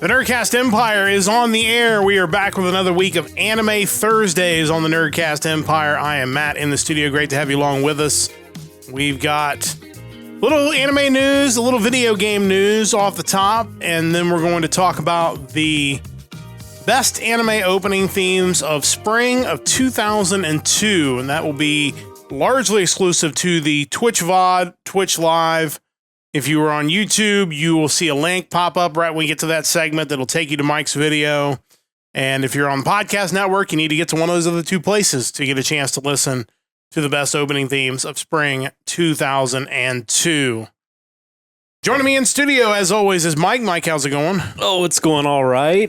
The Nerdcast Empire is on the air. We are back with another week of Anime Thursdays on the Nerdcast Empire. I am Matt in the studio. Great to have you along with us. We've got a little anime news, a little video game news off the top, and then we're going to talk about the best anime opening themes of spring of 2002, and that will be largely exclusive to the Twitch VOD, Twitch Live. If you are on YouTube, you will see a link pop up right when we get to that segment that'll take you to Mike's video. And if you're on the podcast network, you need to get to one of those other two places to get a chance to listen to the best opening themes of spring 2002. Joining me in studio, as always, is Mike. Mike, how's it going? Oh, it's going all right.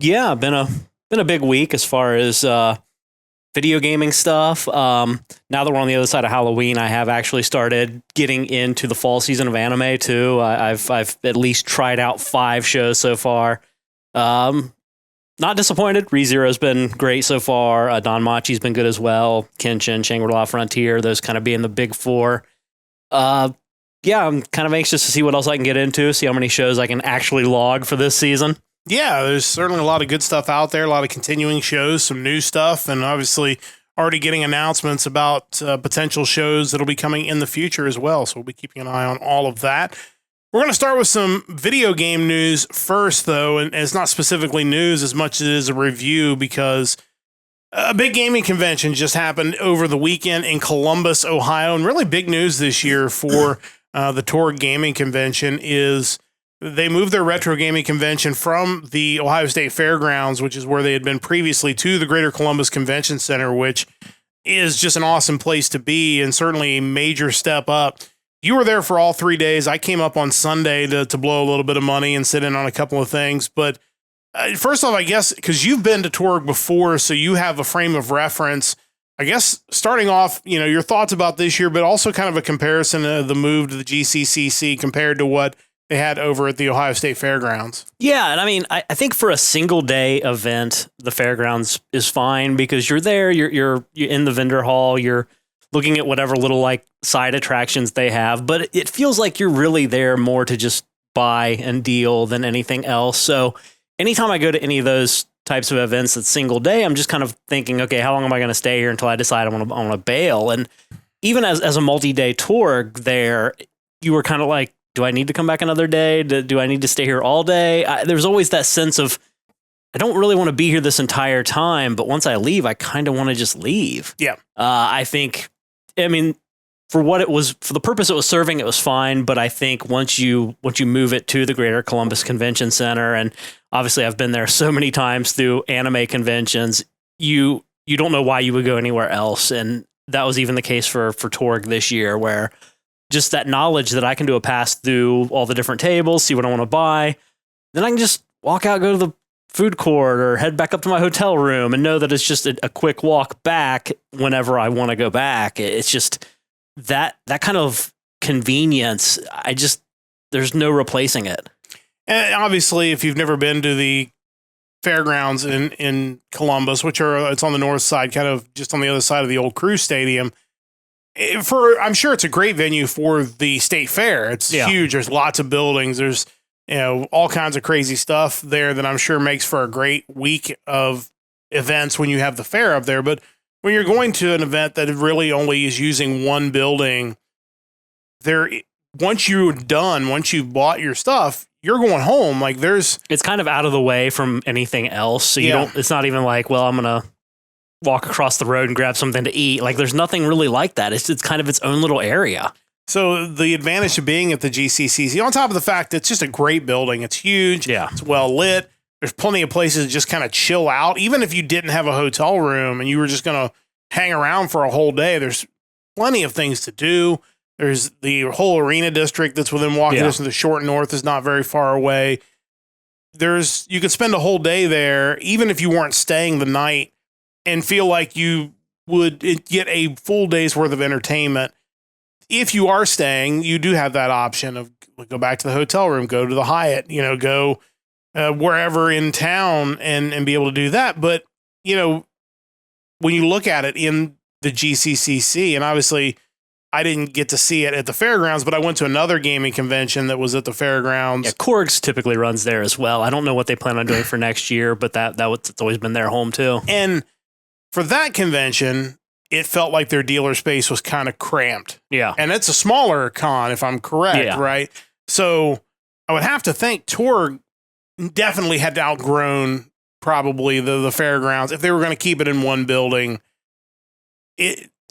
Yeah, been a big week as far as video gaming stuff. Now that we're on the other side of Halloween, I have actually started getting into the fall season of anime too. I've at least tried out 5 shows so far. Not disappointed. ReZero's been great so far. Danmachi's been good as well. Kenshin, Shangri-La Frontier, those kind of being the big 4. Yeah, I'm kind of anxious to see what else I can get into, see how many shows I can actually log for this season. Yeah, there's certainly a lot of good stuff out there, a lot of continuing shows, some new stuff, and obviously already getting announcements about potential shows that'll be coming in the future as well. So we'll be keeping an eye on all of that. We're going to start with some video game news first, though, and it's not specifically news as much as it is a review because a big gaming convention just happened over the weekend in Columbus, Ohio, and really big news this year for the TORG Gaming Convention is they moved their retro gaming convention from the Ohio State Fairgrounds, which is where they had been previously, to the Greater Columbus Convention Center, which is just an awesome place to be and certainly a major step up. You were there for all 3 days. I came up on Sunday to blow a little bit of money and sit in on a couple of things. But first off, I guess, because you've been to TORG before, so you have a frame of reference. I guess starting off, your thoughts about this year, but also kind of a comparison of the move to the GCCC compared to what they had over at the Ohio State Fairgrounds. Yeah, and I mean, I think for a single day event, the fairgrounds is fine because you're there, you're in the vendor hall, you're looking at whatever little like side attractions they have, but it feels like you're really there more to just buy and deal than anything else. So anytime I go to any of those types of events that's single day, I'm just kind of thinking, okay, how long am I going to stay here until I decide I want to bail? And even as a multi-day tour there, you were kind of like, do I need to come back another day? Do I need to stay here all day? There's always that sense of, I don't really want to be here this entire time, but once I leave, I kind of want to just leave. Yeah. I mean, for the purpose it was serving, it was fine. But I think once you move it to the Greater Columbus Convention Center, and obviously I've been there so many times through anime conventions, you don't know why you would go anywhere else. And that was even the case for TORG this year, where just that knowledge that I can do a pass through all the different tables, see what I want to buy. Then I can just walk out, go to the food court or head back up to my hotel room and know that it's just a quick walk back whenever I want to go back. It's just that kind of convenience. There's no replacing it. And obviously, if you've never been to the fairgrounds in Columbus, it's on the north side, kind of just on the other side of the old Crew Stadium, I'm sure it's a great venue for the state fair. It's huge. There's lots of buildings. There's, all kinds of crazy stuff there that I'm sure makes for a great week of events when you have the fair up there. But when you're going to an event that really only is using one building, once you've bought your stuff, you're going home. It's kind of out of the way from anything else. So it's not even like, well, I'm going to walk across the road and grab something to eat. Like there's nothing really like that. It's kind of its own little area. So the advantage of being at the GCCC, on top of the fact that it's just a great building, it's huge, it's well lit. There's plenty of places to just kind of chill out. Even if you didn't have a hotel room and you were just going to hang around for a whole day, there's plenty of things to do. There's the whole arena district that's within walking distance. The Short North is not very far away. You could spend a whole day there, even if you weren't staying the night, and feel like you would get a full day's worth of entertainment. If you are staying, you do have that option of go back to the hotel room, go to the Hyatt, go wherever in town and be able to do that. But, when you look at it in the GCCC, and obviously I didn't get to see it at the fairgrounds, but I went to another gaming convention that was at the fairgrounds. Yeah, Korg's typically runs there as well. I don't know what they plan on doing for next year, but it's always been their home too. And for that convention, it felt like their dealer space was kind of cramped. Yeah. And it's a smaller con, if I'm correct, right? So I would have to think TORG definitely had outgrown probably the fairgrounds if they were going to keep it in one building.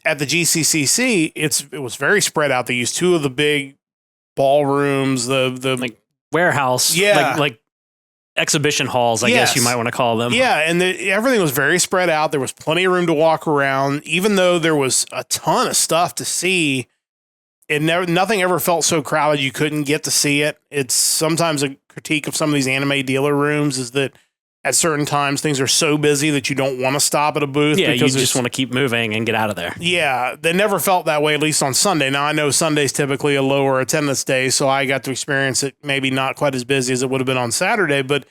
At the GCCC, it was very spread out. They used two of the big ballrooms, the like warehouse, like exhibition halls, I guess you might want to call them. Yeah, and everything was very spread out. There was plenty of room to walk around, even though there was a ton of stuff to see. Nothing ever felt so crowded you couldn't get to see it. It's sometimes a critique of some of these anime dealer rooms is that at certain times, things are so busy that you don't want to stop at a booth. Yeah, because you just want to keep moving and get out of there. Yeah, they never felt that way, at least on Sunday. Now, I know Sunday's typically a lower attendance day, so I got to experience it maybe not quite as busy as it would have been on Saturday, but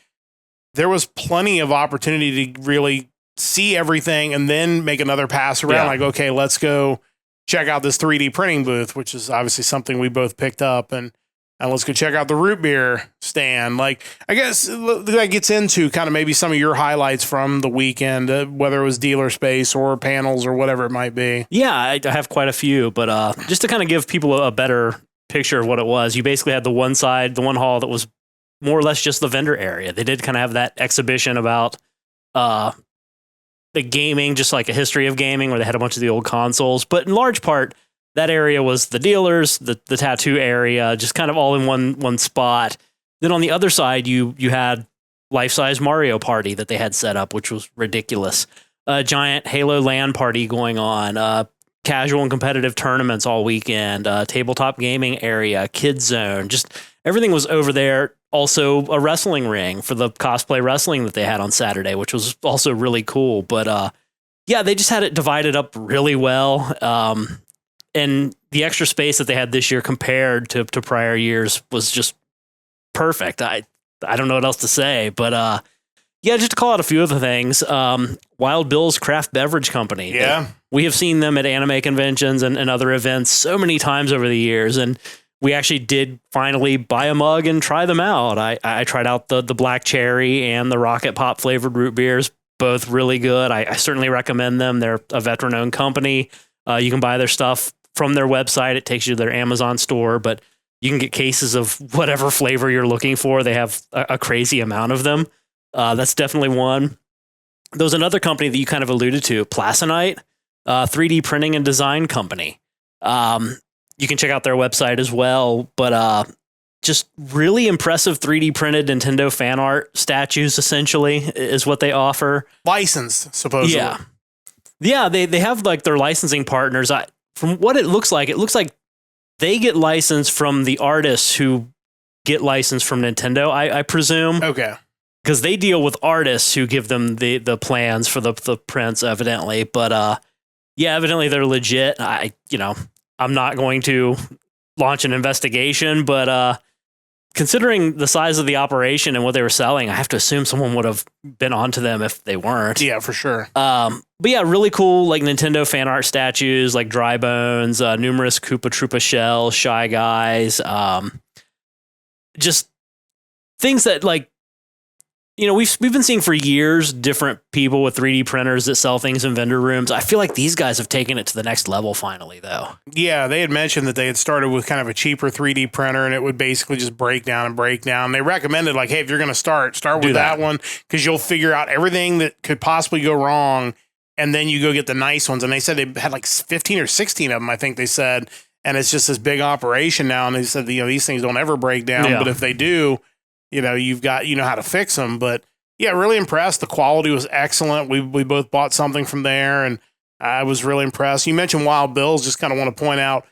there was plenty of opportunity to really see everything and then make another pass around. Like, okay, let's go check out this 3D printing booth, which is obviously something we both picked up, and let's go check out the root beer stand. Like, I guess that gets into kind of maybe some of your highlights from the weekend, whether it was dealer space or panels or whatever it might be. Yeah, I have quite a few, but just to kind of give people a better picture of what it was, you basically had the one hall that was more or less just the vendor area. They did kind of have that exhibition about the gaming, just like a history of gaming, where they had a bunch of the old consoles, but in large part, that area was the dealers, the tattoo area, just kind of all in one spot. Then on the other side, you had life-size Mario Party that they had set up, which was ridiculous. A giant Halo LAN party going on, casual and competitive tournaments all weekend, tabletop gaming area, kids zone, just everything was over there. Also a wrestling ring for the cosplay wrestling that they had on Saturday, which was also really cool. But yeah, they just had it divided up really well. And the extra space that they had this year compared to prior years was just perfect. I don't know what else to say, but yeah, just to call out a few of the things. Wild Bill's Craft Beverage Company. Yeah. We have seen them at anime conventions and other events so many times over the years. And we actually did finally buy a mug and try them out. I tried out the black cherry and the rocket pop flavored root beers, both really good. I certainly recommend them. They're a veteran owned company. You can buy their stuff from their website. It takes you to their Amazon store, but you can get cases of whatever flavor you're looking for. They have a crazy amount of them. That's definitely one. There was another company that you kind of alluded to, Plasonite, 3D printing and design company. You can check out their website as well, but just really impressive 3D printed Nintendo fan art statues, essentially, is what they offer. Licensed, supposedly. Yeah, they have like their licensing partners. From what it looks like they get licensed from the artists who get licensed from Nintendo, I presume. Okay. Because they deal with artists who give them the plans for the prints, evidently. But yeah, evidently they're legit. I'm not going to launch an investigation, but considering the size of the operation and what they were selling, I have to assume someone would have been onto them if they weren't. Yeah, for sure. But yeah, really cool, like Nintendo fan art statues, like Dry Bones, numerous Koopa Troopa shells, Shy Guys, just things that, like, we've been seeing for years different people with 3D printers that sell things in vendor rooms. I feel like these guys have taken it to the next level finally, though. Yeah, they had mentioned that they had started with kind of a cheaper 3D printer, and it would basically just break down. They recommended, like, hey, if you're going to start with that one, because you'll figure out everything that could possibly go wrong, and then you go get the nice ones. And they said they had like 15 or 16 of them, I think they said, and it's just this big operation now. And they said, these things don't ever break down, but if they do, you've got, how to fix them. But yeah, really impressed. The quality was excellent. We both bought something from there, and I was really impressed. You mentioned Wild Bill's. Just kind of want to point out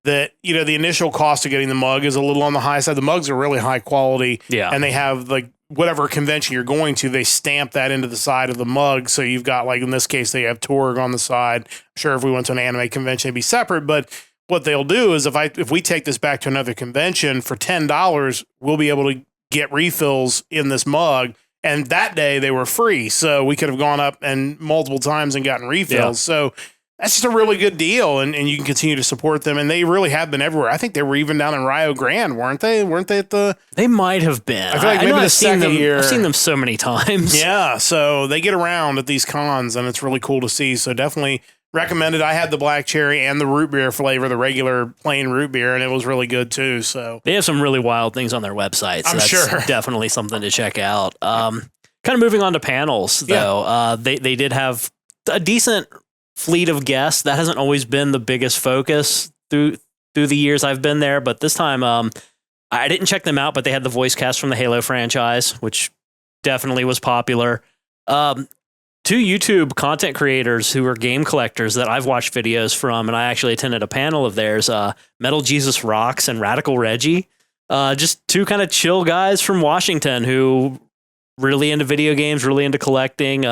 that, the initial cost of getting the mug is a little on the high side. The mugs are really high quality. Yeah. And they have, like, whatever convention you're going to, they stamp that into the side of the mug. So you've got, like, in this case, they have TORG on the side. I'm sure if we went to an anime convention, it'd be separate. But what they'll do is if we take this back to another convention for $10, we'll be able to get refills in this mug. And that day they were free. So we could have gone up and multiple times and gotten refills. Yeah. So that's just a really good deal, and you can continue to support them. And they really have been everywhere. I think they were even down in Rio Grande, weren't they? Weren't they at the? They might have been. I feel like maybe the second year. I've seen them so many times. Yeah, so they get around at these cons, and it's really cool to see. So definitely recommended. I had the black cherry and the root beer flavor, the regular plain root beer, and it was really good too. So they have some really wild things on their website. So I'm that's sure. Definitely something to check out. Kind of moving on to panels, though. They did have a decent fleet of guests. That hasn't always been the biggest focus through the years I've been there, but this time I didn't check them out, but they had the voice cast from the Halo franchise, which definitely was popular. Two YouTube content creators who are game collectors that I've watched videos from, and I actually attended a panel of theirs, Metal Jesus Rocks and Radical Reggie. Just two kind of chill guys from Washington who really into video games, really into collecting.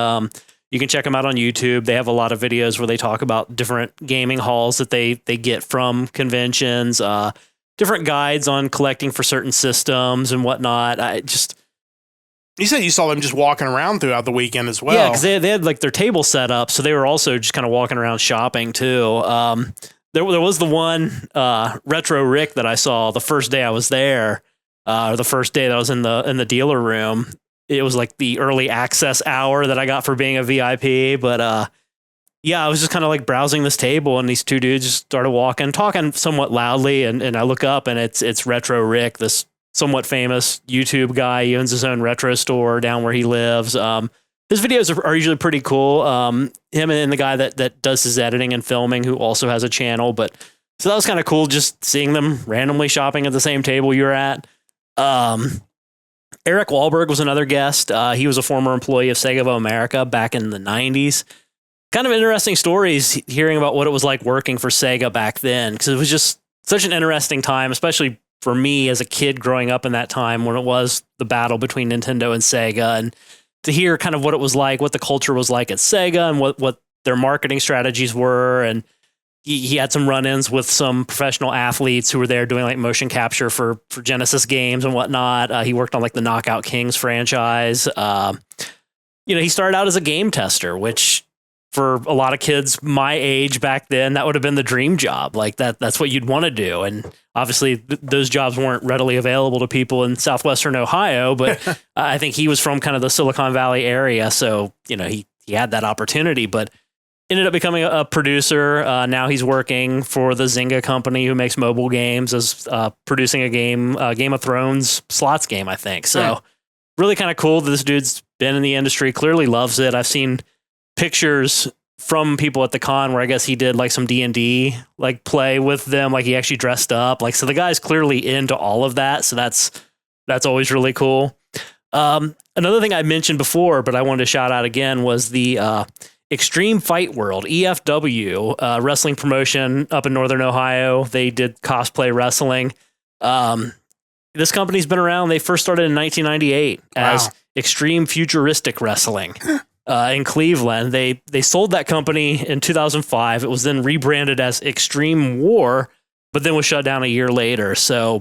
You can check them out on YouTube. They have a lot of videos where they talk about different gaming hauls that they get from conventions, different guides on collecting for certain systems and whatnot. You said you saw them just walking around throughout the weekend as well. Yeah, because they had like their table set up, so they were also just kind of walking around shopping too. There was the one Retro Rick that I saw the first day I was there, or the first day that I was in the dealer room. It was like the early access hour that I got for being a VIP. But I was just kind of like browsing this table, and these two dudes just started talking somewhat loudly. And I look up, and it's Retro Rick, this somewhat famous YouTube guy. He owns his own retro store down where he lives. His videos are usually pretty cool. Him and the guy that does his editing and filming, who also has a channel. But so that was kind of cool, just seeing them randomly shopping at the same table you're at. Eric Wahlberg was another guest. He was a former employee of Sega of America back in the 90s. Kind of interesting stories hearing about what it was like working for Sega back then, because it was just such an interesting time, especially for me as a kid growing up in that time when it was the battle between Nintendo and Sega, and to hear kind of what it was like, what the culture was like at Sega, and what their marketing strategies were. And he had some run-ins with some professional athletes who were there doing like motion capture for Genesis games and whatnot. He worked on like the Knockout Kings franchise. He started out as a game tester, which for a lot of kids my age back then, that would have been the dream job. Like that's what you'd want to do. And obviously those jobs weren't readily available to people in Southwestern Ohio, but I think he was from kind of the Silicon Valley area. So, he had that opportunity, but ended up becoming a producer. Now he's working for the Zynga company who makes mobile games, as producing a Game of Thrones slots game, I think. So really kind of cool that this dude's been in the industry, clearly loves it. I've seen pictures from people at the con where I guess he did like some D&D like play with them, like he actually dressed up. Like, so the guy's clearly into all of that. So that's always really cool. Another thing I mentioned before, but I wanted to shout out again, was the Extreme Fight World, EFW, wrestling promotion up in Northern Ohio. They did cosplay wrestling. This company's been around. They first started in 1998 as Extreme Futuristic Wrestling in Cleveland. They sold that company in 2005. It was then rebranded as Extreme War, but then was shut down a year later. So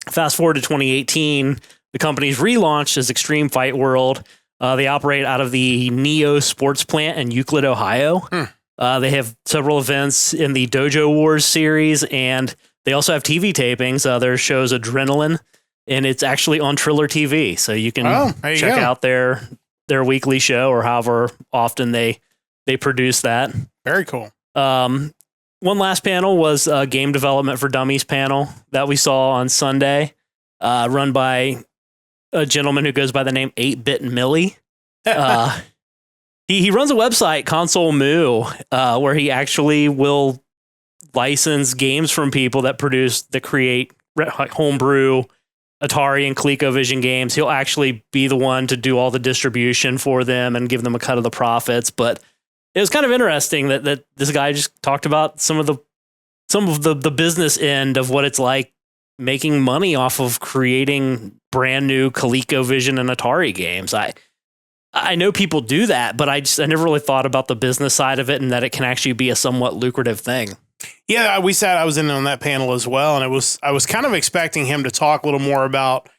fast forward to 2018, the company's relaunched as Extreme Fight World. They operate out of the Neo Sports Plant in Euclid, Ohio. They have several events in the Dojo Wars series, and they also have TV tapings. Their show's Adrenaline, and it's actually on Triller TV, so you can check out their weekly show, or however often they produce that. Very cool. One last panel was a Game Development for Dummies panel that we saw on Sunday, run by a gentleman who goes by the name 8-Bit Millie. He runs a website, Console Moo, where he actually will license games from people that create homebrew Atari and ColecoVision games. He'll actually be the one to do all the distribution for them and give them a cut of the profits. But it was kind of interesting that this guy just talked about some of the business end of what it's like making money off of creating brand new ColecoVision and Atari games. I know people do that, but I never really thought about the business side of it, and that it can actually be a somewhat lucrative thing. Yeah, I was in on that panel as well, and I was kind of expecting him to talk a little more about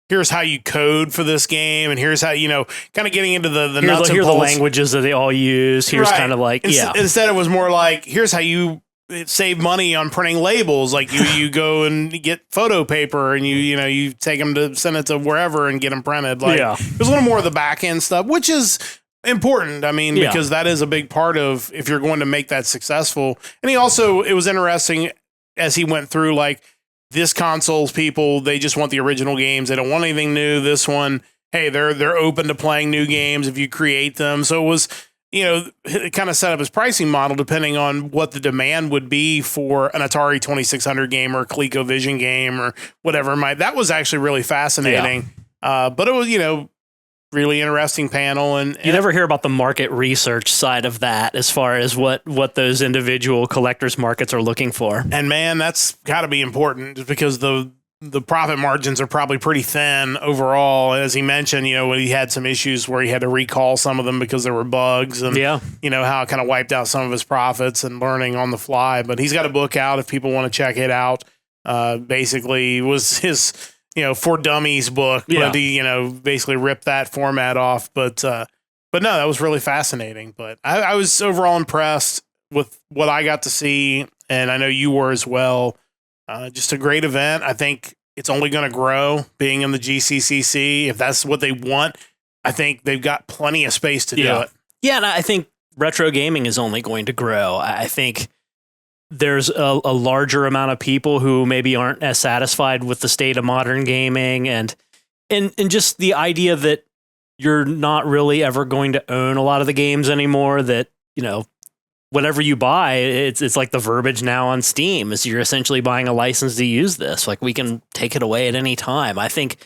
here's how you code for this game, and here's how, kind of getting into the nuts and bolts. Here are the languages that they all use. Here's kind of like, Instead, it was more like, here's how you save money on printing labels. Like you go and get photo paper, and you take them to send it to wherever and get them printed. Like, there's a little more of the back end stuff, which is important. I mean, because that is a big part of if you're going to make that successful. And it was interesting as he went through, like, this console's people, they just want the original games. They don't want anything new. This one, hey, they're open to playing new games if you create them. So it was, it kind of set up his pricing model depending on what the demand would be for an Atari 2600 game or a ColecoVision game or whatever. That was actually really fascinating. But it was, really interesting panel. And you never hear about the market research side of that as far as what those individual collectors markets are looking for. And man, that's got to be important just because the profit margins are probably pretty thin overall. As he mentioned, he had some issues where he had to recall some of them because there were bugs, and how it kind of wiped out some of his profits and learning on the fly. But he's got a book out if people want to check it out. Basically, it was his For Dummies book, but he, basically ripped that format off. But no, that was really fascinating. But I was overall impressed with what I got to see, and I know you were as well. Just a great event. I think it's only going to grow being in the GCCC. If that's what they want, I think they've got plenty of space to do it. Yeah, and I think retro gaming is only going to grow. I think there's a larger amount of people who maybe aren't as satisfied with the state of modern gaming and just the idea that you're not really ever going to own a lot of the games anymore, that, whatever you buy, it's like the verbiage now on Steam is you're essentially buying a license to use this. Like, we can take it away at any time. I think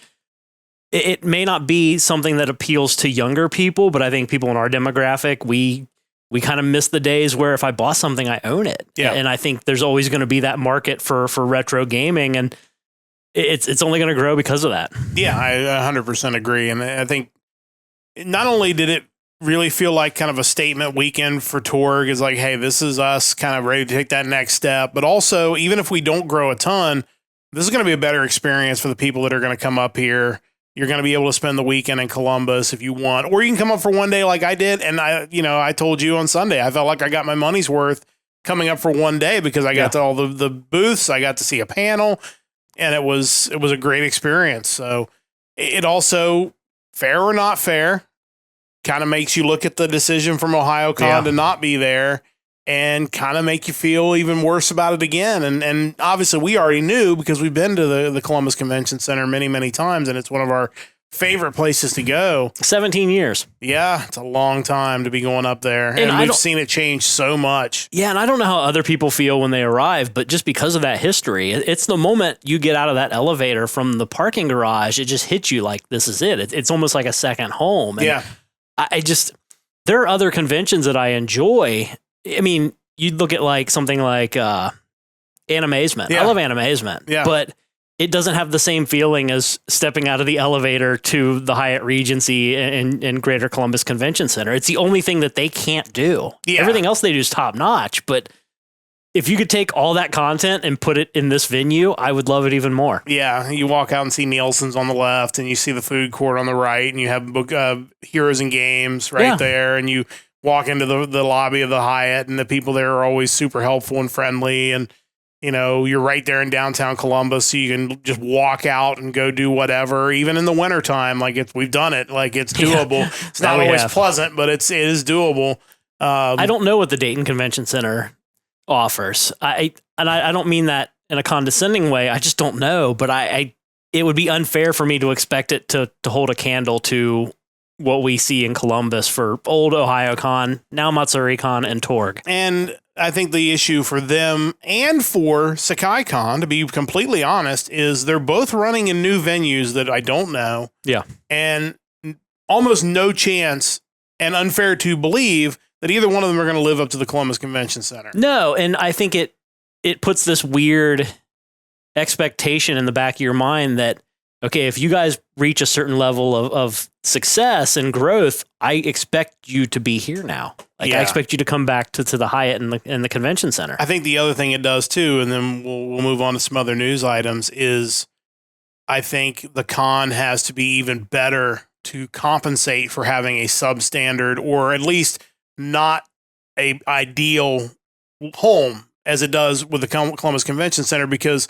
it may not be something that appeals to younger people, but I think people in our demographic, we kind of miss the days where if I bought something, I own it. Yeah. And I think there's always going to be that market for retro gaming, and it's only going to grow because of that. Yeah, I 100% agree. And I think not only did it really feel like kind of a statement weekend for TORG, is like, hey, this is us kind of ready to take that next step. But also, even if we don't grow a ton, this is going to be a better experience for the people that are going to come up here. You're going to be able to spend the weekend in Columbus if you want, or you can come up for one day like I did. And I told you on Sunday, I felt like I got my money's worth coming up for one day because I got to all the booths. I got to see a panel, and it was a great experience. So it also, fair or not fair, kind of makes you look at the decision from OhioCon to not be there and kind of make you feel even worse about it again. And obviously we already knew because we've been to the Columbus Convention Center many, many times, and it's one of our favorite places to go. 17 years. Yeah, it's a long time to be going up there. And we've seen it change so much. Yeah, and I don't know how other people feel when they arrive, but just because of that history, it's the moment you get out of that elevator from the parking garage, it just hits you like, this is it. It's almost like a second home. And there are other conventions that I enjoy. I mean, you'd look at like something like Animazement. I love Animazement, but it doesn't have the same feeling as stepping out of the elevator to the Hyatt Regency in Greater Columbus Convention Center. It's the only thing that they can't do. Yeah. Everything else they do is top notch, but if you could take all that content and put it in this venue, I would love it even more. Yeah, you walk out and see Nielsen's on the left, and you see the food court on the right, and you have Heroes and Games right there, and you walk into the lobby of the Hyatt, and the people there are always super helpful and friendly, and you're right there in downtown Columbus, so you can just walk out and go do whatever, even in the wintertime. Like, we've done it. Like, it's doable. It's not always pleasant, but it is doable. I don't know what the Dayton Convention Center offers. I don't mean that in a condescending way. I just don't know, but it would be unfair for me to expect it to hold a candle to what we see in Columbus for old OhioCon, now MatsuriCon, and TORG. And I think the issue for them and for SakaiCon, to be completely honest, is they're both running in new venues that I don't know. Yeah. And almost no chance, and unfair to believe, that either one of them are going to live up to the Columbus Convention Center. No, and I think it puts this weird expectation in the back of your mind that, okay, if you guys reach a certain level of success and growth, I expect you to be here now. Like, I expect you to come back to the Hyatt and the convention center. I think the other thing it does too, and then we'll move on to some other news items, is I think the con has to be even better to compensate for having a substandard or at least not a ideal home as it does with the Columbus Convention Center, because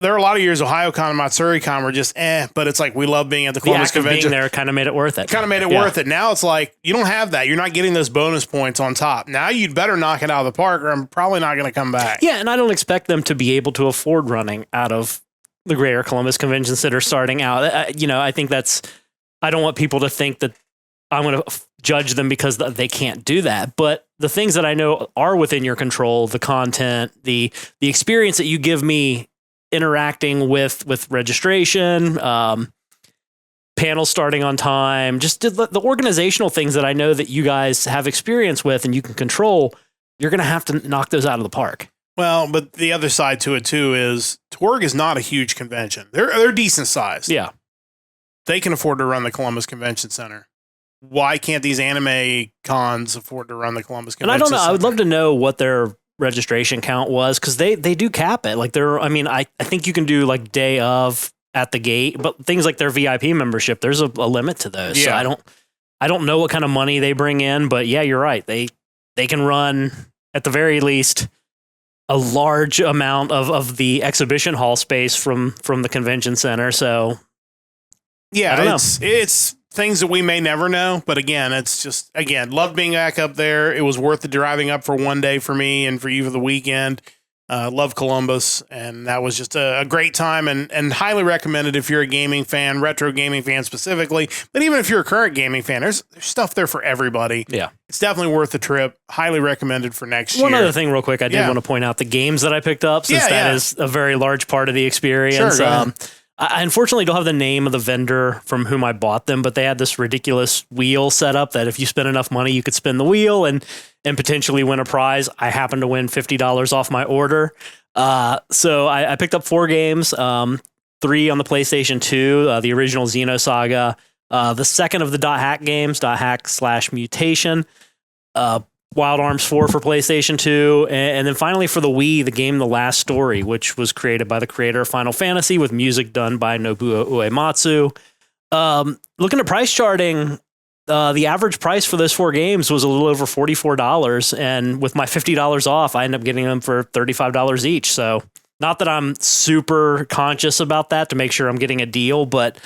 there are a lot of years OhioCon and MatsuriCon were just but it's like we love being at the Columbus Convention. Being there kind of made it worth it. Kind of made it worth it. Now it's like you don't have that. You're not getting those bonus points on top. Now you'd better knock it out of the park, or I'm probably not going to come back. Yeah, and I don't expect them to be able to afford running out of the Greater Columbus Convention Center starting out. I think I don't want people to think that I'm going to judge them because they can't do that. But the things that I know are within your control, the content, the experience that you give me interacting with registration, panels starting on time, just the organizational things that I know that you guys have experience with and you can control, you're going to have to knock those out of the park. Well, but the other side to it too is TORG is not a huge convention. They're decent sized. Yeah. They can afford to run the Columbus Convention Center. Why can't these anime cons afford to run the Columbus Convention Center? And I don't know. I would love to know what their registration count was, because they do cap it. Like I think you can do like day of at the gate, but things like their VIP membership, there's a limit to those. Yeah. So I don't know what kind of money they bring in, but yeah, you're right. They can run at the very least a large amount of the exhibition hall space from the convention center. So yeah, it's things that we may never know, but again, it's just, love being back up there. It was worth the driving up for one day for me and for you for the weekend. Love Columbus, and that was just a great time, and highly recommended if you're a gaming fan, retro gaming fan specifically, but even if you're a current gaming fan, there's stuff there for everybody. Yeah. It's definitely worth the trip. Highly recommended for next year. One other thing real quick, I did want to point out the games that I picked up, since that is a very large part of the experience. Sure, I unfortunately don't have the name of the vendor from whom I bought them, but they had this ridiculous wheel set up that if you spend enough money, you could spin the wheel and potentially win a prize. I happened to win $50 off my order. So I picked up 4 games, 3 on the PlayStation 2, the original Xenosaga, the second of the .hack games, .hack/mutation, Wild Arms 4 for PlayStation 2, and then finally for the Wii, the game The Last Story, which was created by the creator of Final Fantasy with music done by Nobuo Uematsu. Looking at price charting, the average price for those 4 games was a little over $44, and with my $50 off, I ended up getting them for $35 each. So not that I'm super conscious about that to make sure I'm getting a deal, but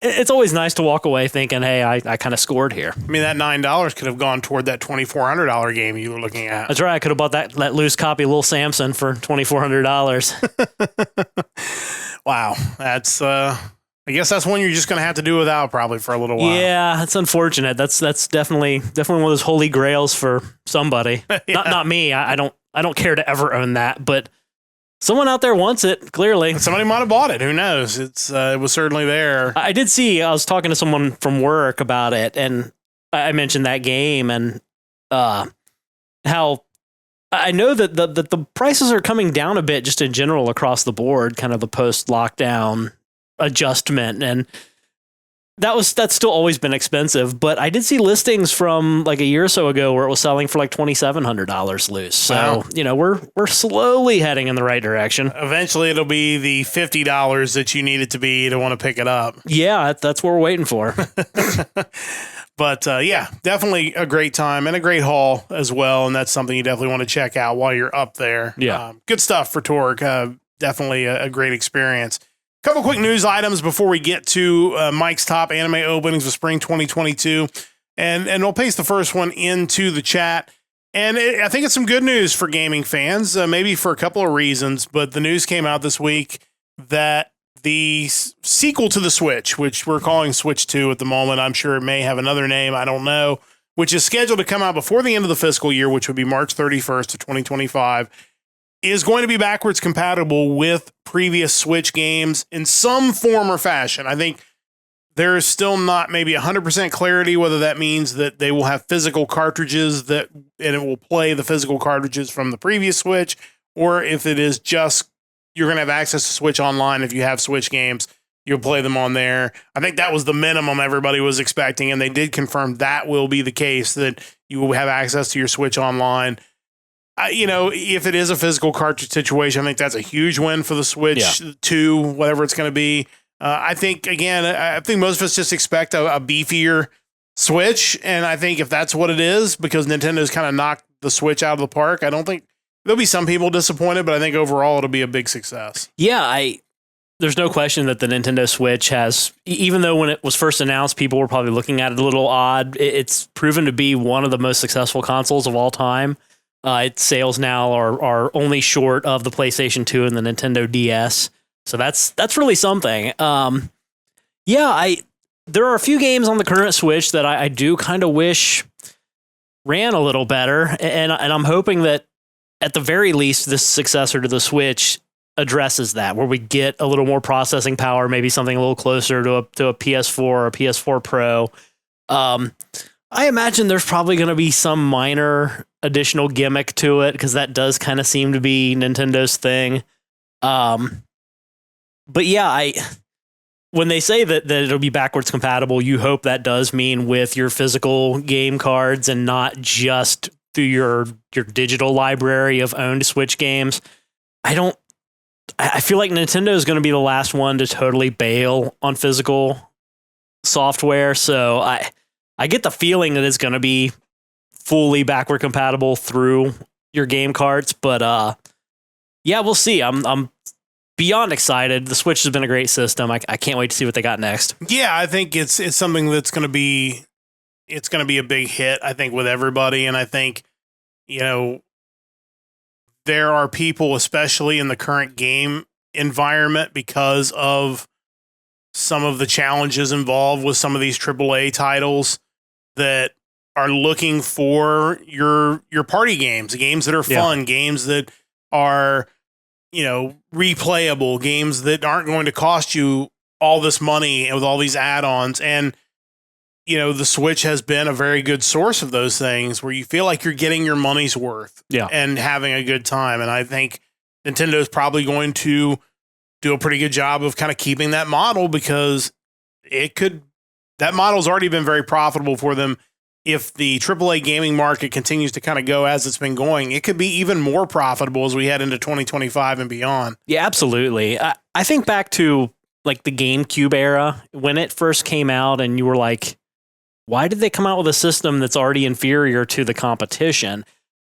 it's always nice to walk away thinking, hey, I kind of scored here. I mean, that $9 could have gone toward that $2,400 game you were looking at. That's right. I could have bought that loose copy of Little Samson for $2,400. Wow. That's, I guess that's one you're just going to have to do without probably for a little while. Yeah, it's unfortunate. That's definitely one of those holy grails for somebody. Not me. I don't care to ever own that, but someone out there wants it, clearly. Somebody might have bought it. Who knows? It was certainly there. I did see, I was talking to someone from work about it, and I mentioned that game and how I know that the prices are coming down a bit just in general across the board, kind of the post-lockdown adjustment. And that's still always been expensive, but I did see listings from like a year or so ago where it was selling for like $2,700 loose. So, we're slowly heading in the right direction. Eventually it'll be the $50 that you need it to be to want to pick it up. Yeah, that's what we're waiting for. But definitely a great time and a great haul as well. And that's something you definitely want to check out while you're up there. Yeah. Good stuff for TORG. Definitely a great experience. Couple quick news items before we get to Mike's top anime openings of spring 2022. And we'll paste the first one into the chat. And I think it's some good news for gaming fans, maybe for a couple of reasons. But the news came out this week that the sequel to the Switch, which we're calling Switch 2 at the moment, I'm sure it may have another name, I don't know, which is scheduled to come out before the end of the fiscal year, which would be March 31st of 2025, is going to be backwards compatible with previous Switch games in some form or fashion. I think there is still not maybe 100% clarity whether that means that they will have physical cartridges and it will play the physical cartridges from the previous Switch, or if it is just you're going to have access to Switch Online. If you have Switch games, you'll play them on there. I think that was the minimum everybody was expecting, and they did confirm that will be the case, that you will have access to your Switch Online. If it is a physical cartridge situation, I think that's a huge win for the Switch 2, whatever it's going to be. I think, again, I think most of us just expect a beefier Switch. And I think if that's what it is, because Nintendo's kind of knocked the Switch out of the park, I don't think there'll be some people disappointed, but I think overall it'll be a big success. Yeah, there's no question that the Nintendo Switch has, even though when it was first announced, people were probably looking at it a little odd, it's proven to be one of the most successful consoles of all time. Its sales now are only short of the PlayStation 2 and the Nintendo DS. So that's really something. There are a few games on the current Switch that I do kind of wish ran a little better. And I'm hoping that at the very least, this successor to the Switch addresses that, where we get a little more processing power, maybe something a little closer to a PS4 or a PS4 Pro. I imagine there's probably going to be some minor additional gimmick to it, because that does kind of seem to be Nintendo's thing. But yeah, when they say that it'll be backwards compatible, you hope that does mean with your physical game cards and not just through your digital library of owned Switch games. I feel like Nintendo is going to be the last one to totally bail on physical software. So I get the feeling that it's going to be fully backward compatible through your game carts, but yeah, we'll see. I'm beyond excited. The Switch has been a great system. I can't wait to see what they got next. Yeah, I think it's something that's going to be a big hit, I think, with everybody. And I think, there are people, especially in the current game environment, because of some of the challenges involved with some of these AAA titles, that are looking for your party games that are fun, games that are, replayable, games that aren't going to cost you all this money with all these add-ons. And, the Switch has been a very good source of those things, where you feel like you're getting your money's worth and having a good time. And I think Nintendo is probably going to do a pretty good job of kind of keeping that model, because that model's already been very profitable for them. If the AAA gaming market continues to kind of go as it's been going, it could be even more profitable as we head into 2025 and beyond. Yeah, absolutely. I think back to like the GameCube era when it first came out, and you were like, why did they come out with a system that's already inferior to the competition?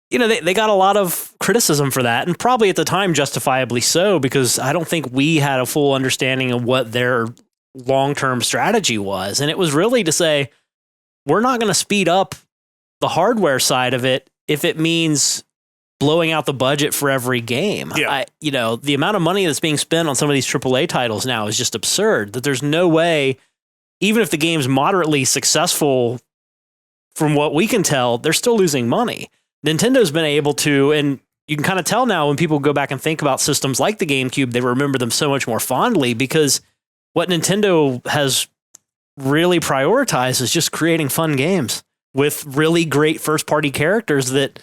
They got a lot of criticism for that, and probably at the time justifiably so, because I don't think we had a full understanding of what their long-term strategy was. And it was really to say, we're not going to speed up the hardware side of it if it means blowing out the budget for every game. Yeah. The amount of money that's being spent on some of these AAA titles now is just absurd, that there's no way, even if the game's moderately successful, from what we can tell, they're still losing money. Nintendo's been able to, and you can kind of tell now when people go back and think about systems like the GameCube, they remember them so much more fondly, because what Nintendo has really prioritized is just creating fun games with really great first-party characters that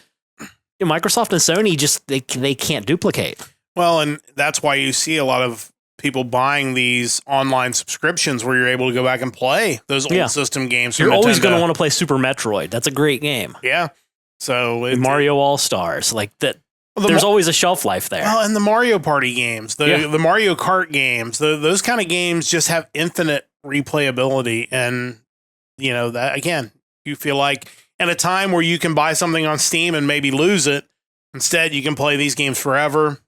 Microsoft and Sony just they can't duplicate. Well, and that's why you see a lot of people buying these online subscriptions where you're able to go back and play those old system games. You're always going to want to play Super Metroid. That's a great game. Yeah. So Mario All-Stars, like that. There's always a shelf life there. Well, and the Mario Party games, the Mario Kart games, those kind of games just have infinite replayability. And, that again, you feel like at a time where you can buy something on Steam and maybe lose it, instead you can play these games forever.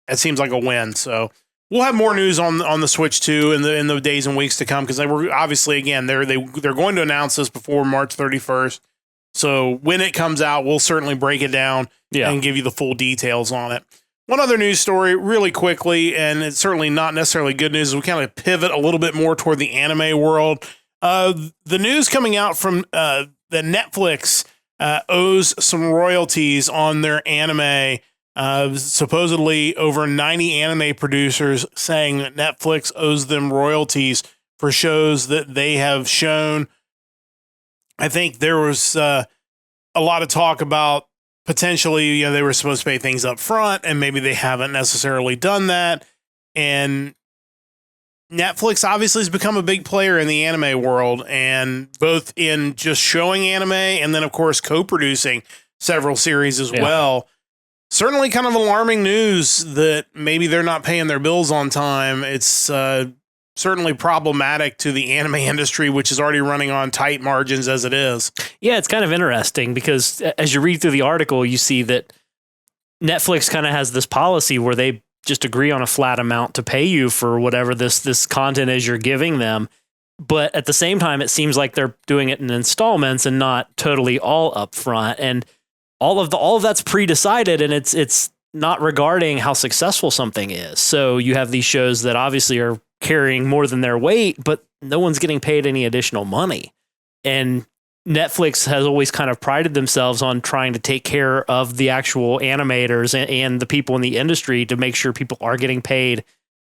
It seems like a win. So we'll have more news on the Switch 2 in the days and weeks to come, because they were obviously, again, they're going to announce this before March 31st. So when it comes out, we'll certainly break it down and give you the full details on it. One other news story really quickly, and it's certainly not necessarily good news, is we kind of pivot a little bit more toward the anime world. The news coming out from that Netflix owes some royalties on their anime. Supposedly over 90 anime producers saying that Netflix owes them royalties for shows that they have shown. I think there was a lot of talk about potentially, they were supposed to pay things up front, and maybe they haven't necessarily done that. And Netflix obviously has become a big player in the anime world, and both in just showing anime and then, of course, co-producing several series as well. Certainly kind of alarming news that maybe they're not paying their bills on time. It's certainly problematic to the anime industry, which is already running on tight margins as it is. Yeah, it's kind of interesting because as you read through the article, you see that Netflix kind of has this policy where they just agree on a flat amount to pay you for whatever this content is you're giving them. But at the same time, it seems like they're doing it in installments and not totally all upfront. And all of that's pre-decided, and it's not regarding how successful something is. So you have these shows that obviously are carrying more than their weight, but no one's getting paid any additional money. And Netflix has always kind of prided themselves on trying to take care of the actual animators and the people in the industry to make sure people are getting paid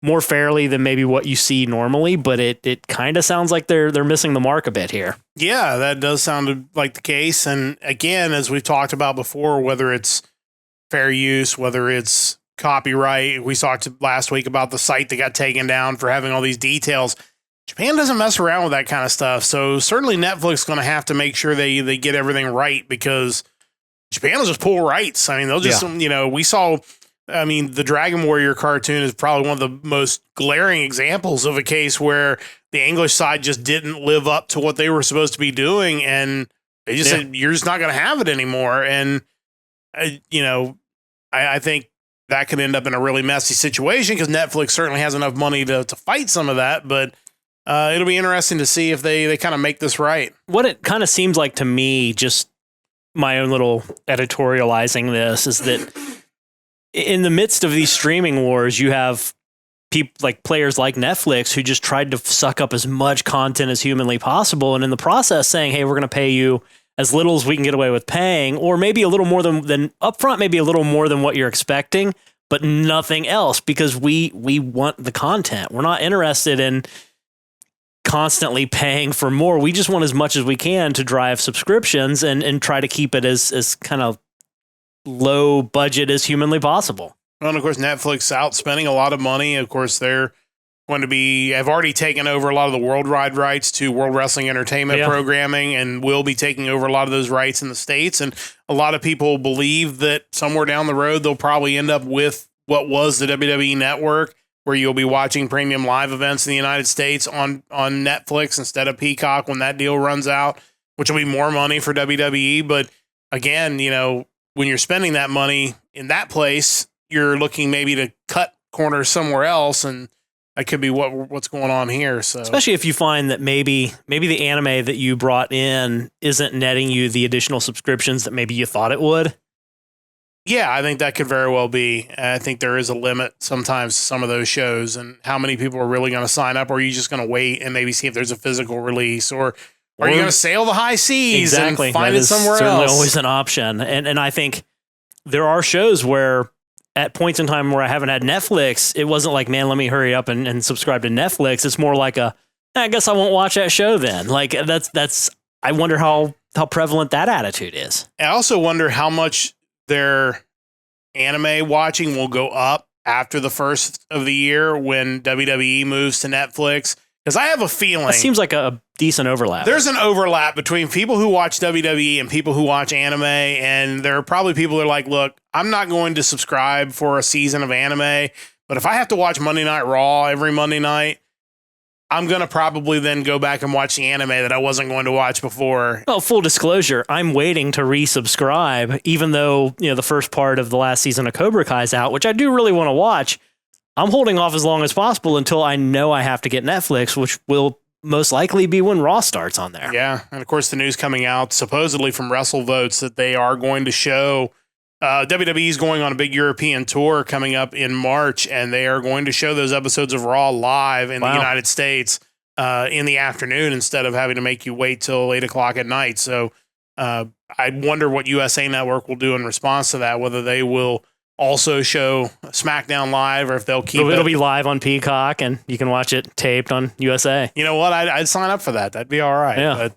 more fairly than maybe what you see normally, but it kind of sounds like they're missing the mark a bit here. Yeah, that does sound like the case. And again, as we've talked about before, whether it's fair use, whether it's copyright, we talked last week about the site that got taken down for having all these details. Japan doesn't mess around with that kind of stuff. So certainly Netflix is going to have to make sure they get everything right, because Japan will just pull rights. I mean, they'll just, we saw... I mean, the Dragon Warrior cartoon is probably one of the most glaring examples of a case where the English side just didn't live up to what they were supposed to be doing. And they just said, you're just not going to have it anymore. And, I think that could end up in a really messy situation, because Netflix certainly has enough money to fight some of that. But it'll be interesting to see if they kind of make this right. What it kind of seems like to me, just my own little editorializing this, is that in the midst of these streaming wars, you have people like players like Netflix who just tried to suck up as much content as humanly possible, and in the process saying, hey, we're going to pay you as little as we can get away with paying, or maybe a little more than upfront, maybe a little more than what you're expecting, but nothing else, because we want the content. We're not interested in constantly paying for more. We just want as much as we can to drive subscriptions and try to keep it as kind of low budget as humanly possible. Well, and of course, Netflix out spending a lot of money. Of course, they're going to have already taken over a lot of the worldwide rights to World Wrestling Entertainment programming, and will be taking over a lot of those rights in the States. And a lot of people believe that somewhere down the road, they'll probably end up with what was the WWE Network, where you'll be watching premium live events in the United States on Netflix instead of Peacock when that deal runs out, which will be more money for WWE. But again, when you're spending that money in that place, you're looking maybe to cut corners somewhere else, and that could be what's going on here. So, especially if you find that maybe the anime that you brought in isn't netting you the additional subscriptions that maybe you thought it would. Yeah, I think that could very well be. I think there is a limit sometimes to some of those shows, and how many people are really going to sign up, or are you just going to wait and maybe see if there's a physical release, or are you going to sail the high seas and find it somewhere else? Certainly always an option. And I think there are shows where at points in time where I haven't had Netflix, it wasn't like, man, let me hurry up and subscribe to Netflix. It's more like I guess I won't watch that show then. Like I wonder how prevalent that attitude is. I also wonder how much their anime watching will go up after the first of the year when WWE moves to Netflix. Because I have a feeling... It seems like a decent overlap. There's an overlap between people who watch WWE and people who watch anime, and there are probably people that are like, look, I'm not going to subscribe for a season of anime, but if I have to watch Monday Night Raw every Monday night, I'm going to probably then go back and watch the anime that I wasn't going to watch before. Well, full disclosure, I'm waiting to resubscribe, even though the first part of the last season of Cobra Kai is out, which I do really want to watch. I'm holding off as long as possible until I know I have to get Netflix, which will most likely be when Raw starts on there. Yeah, and of course the news coming out supposedly from WrestleVotes that they are going to show WWE is going on a big European tour coming up in March, and they are going to show those episodes of Raw live in the United States in the afternoon instead of having to make you wait till 8 o'clock at night. So I wonder what USA Network will do in response to that, whether they will also show SmackDown live, or if they'll keep it'll be live on Peacock and you can watch it taped on USA. You know what? I'd sign up for that. That'd be all right. Yeah.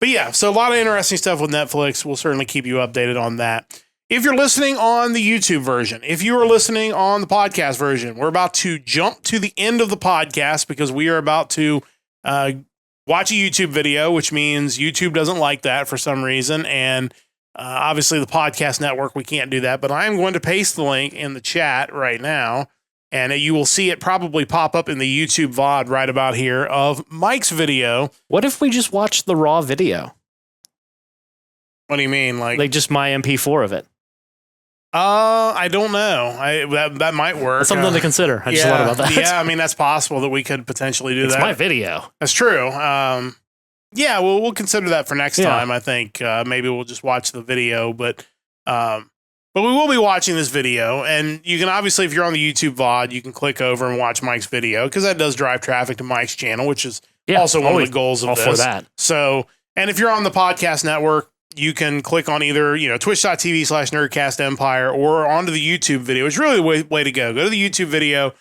But yeah, so a lot of interesting stuff with Netflix. We'll certainly keep you updated on that. If you're listening on the YouTube version, if you are listening on the podcast version, we're about to jump to the end of the podcast because we are about to watch a YouTube video, which means YouTube doesn't like that for some reason. And obviously the podcast network, we can't do that, but I am going to paste the link in the chat right now. And you will see it probably pop up in the YouTube VOD right about here of Mike's video. What if we just watch the raw video? What do you mean? Like just my MP4 of it? I don't know. That might work. That's something to consider. I just thought about that. Yeah, I mean, that's possible that we could potentially do that. It's my video. That's true. Yeah, we'll consider that for next time. I think maybe we'll just watch the video, but we will be watching this video, and you can obviously, if you're on the YouTube VOD, you can click over and watch Mike's video because that does drive traffic to Mike's channel, which is also one of the goals of this. For that. So, and if you're on the podcast network, you can click on either, twitch.tv/Nerdcast Empire or onto the YouTube video. It's really the way to go. Go to the YouTube video,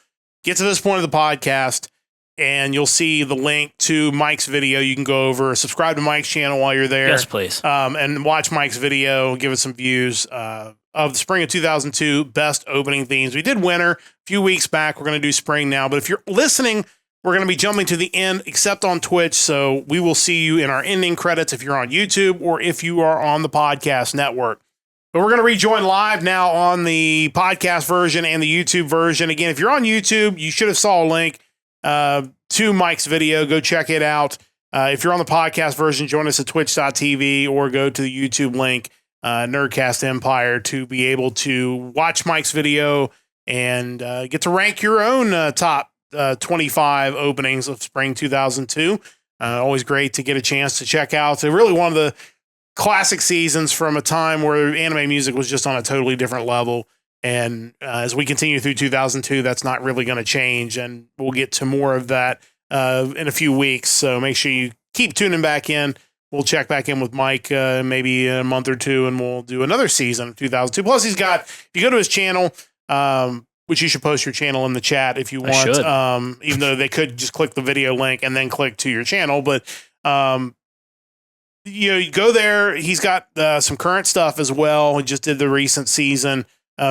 get to this point of the podcast, and you'll see the link to Mike's video. You can go over, subscribe to Mike's channel while you're there. Yes, please. And watch Mike's video, give us some views of the spring of 2002 best opening themes. We did winter a few weeks back. We're going to do spring now. But if you're listening, we're going to be jumping to the end, except on Twitch. So we will see you in our ending credits if you're on YouTube or if you are on the podcast network. But we're going to rejoin live now on the podcast version and the YouTube version. Again, if you're on YouTube, you should have saw a link to Mike's video. Go check it out. If you're on the podcast version, join us at twitch.tv or go to the YouTube link, Nerdcast Empire, to be able to watch Mike's video and get to rank your own top 25 openings of spring 2002. Always great to get a chance to check out. Really one of the classic seasons from a time where anime music was just on a totally different level. And as we continue through 2002, that's not really going to change. And we'll get to more of that in a few weeks. So make sure you keep tuning back in. We'll check back in with Mike maybe a month or two, and we'll do another season of 2002. Plus, he's got, if you go to his channel, which you should post your channel in the chat if you want, even though they could just click the video link and then click to your channel. But, you go there. He's got some current stuff as well. He just did the recent season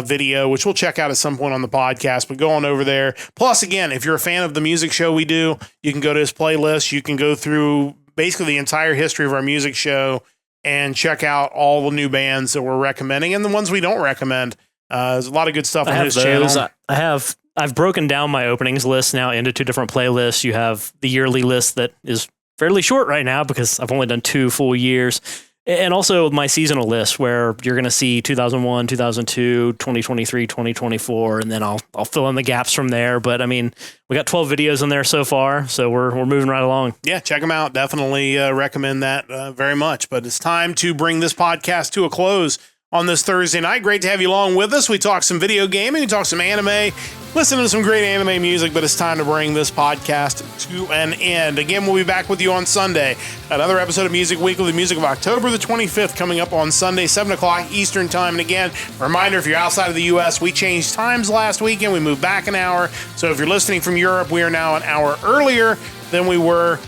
video, which we'll check out at some point on the podcast, but go on over there. Plus, again, if you're a fan of the music show we do, you can go to his playlist. You can go through basically the entire history of our music show and check out all the new bands that we're recommending and the ones we don't recommend. There's a lot of good stuff on his channel. I've broken down my openings list now into two different playlists. You have the yearly list that is fairly short right now because I've only done 2 full years. And also my seasonal list where you're going to see 2001, 2002, 2023, 2024, and then I'll fill in the gaps from there. But I mean, we got 12 videos in there so far, so we're moving right along. Yeah, check them out. Definitely recommend that very much. But it's time to bring this podcast to a close on this Thursday night. Great to have you along with us. We talk some video gaming, we talk some anime, listen to some great anime music, but it's time to bring this podcast to an end. Again, we'll be back with you on Sunday. Another episode of Music Weekly, the music of October the 25th, coming up on Sunday, 7 o'clock Eastern Time. And again, reminder, if you're outside of the U.S., we changed times last weekend. We moved back an hour. So if you're listening from Europe, we are now an hour earlier than we were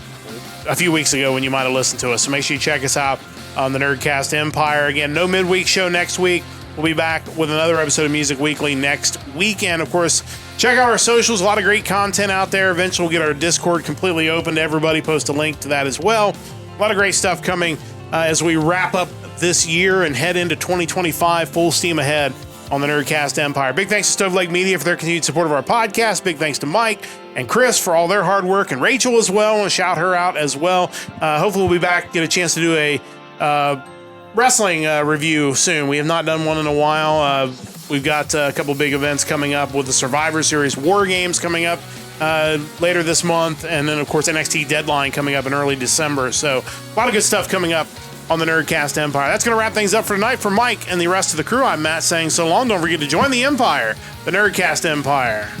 a few weeks ago when you might have listened to us. So make sure you check us out on the Nerdcast Empire. Again, no midweek show next week. We'll be back with another episode of Music Weekly next weekend. Of course, check out our socials. A lot of great content out there. Eventually, we'll get our Discord completely open to everybody. Post a link to that as well. A lot of great stuff coming as we wrap up this year and head into 2025 full steam ahead on the Nerdcast Empire. Big thanks to Stove Lake Media for their continued support of our podcast. Big thanks to Mike and Chris for all their hard work, and Rachel as well. I want to shout her out as well. Hopefully, we'll be back, get a chance to do a wrestling review soon. We have not done one in a while. We've got a couple big events coming up with the Survivor Series War Games coming up later this month, and then of course NXT Deadline coming up in early December. So a lot of good stuff coming up on the Nerdcast Empire. That's going to wrap things up for tonight. For Mike and the rest of the crew, I'm Matt saying so long. Don't forget to join the Empire, the Nerdcast Empire.